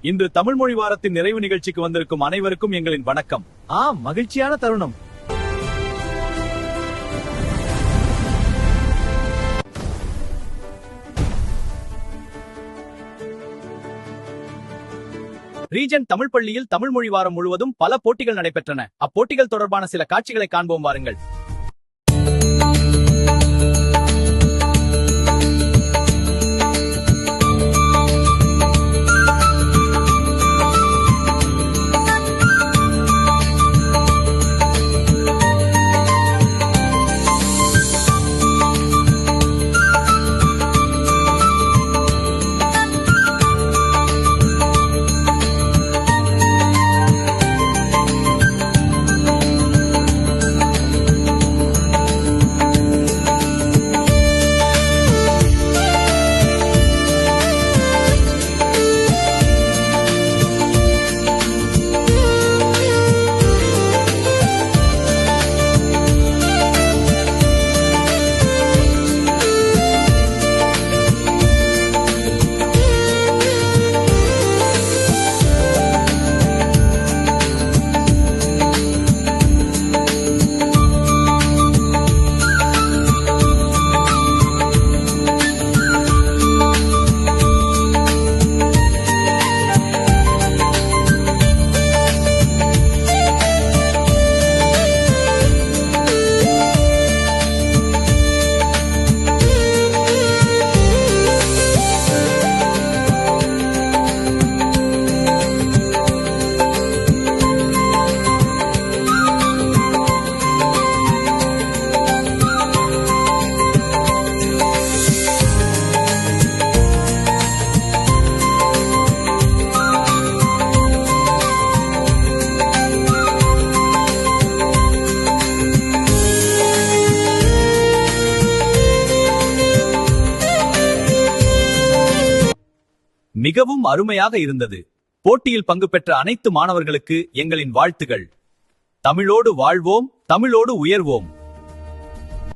இன்று தமிழ் மொழி வாரத்தின் நிறைவு நிகழ்ச்சிக்கு வந்திருக்கும் அனைவருக்கும் எங்களின் வணக்கம். மகிழ்ச்சியான தருணம். ரீஜன் தமிழ் பள்ளியில் தமிழ் மொழி வாரம் முழுவதும் பல போட்டிகள் நடைபெற்றன. அப்போட்டிகள் தொடர்பான சில காட்சிகளை காண்போம் வாருங்கள். மிகவும் அருமையாக இருந்தது. போட்டியில் பங்கு பெற்ற அனைத்து மாணவர்களுக்கு எங்களின் வாழ்த்துகள். தமிழோடு வாழ்வோம், தமிழோடு உயர்வோம்.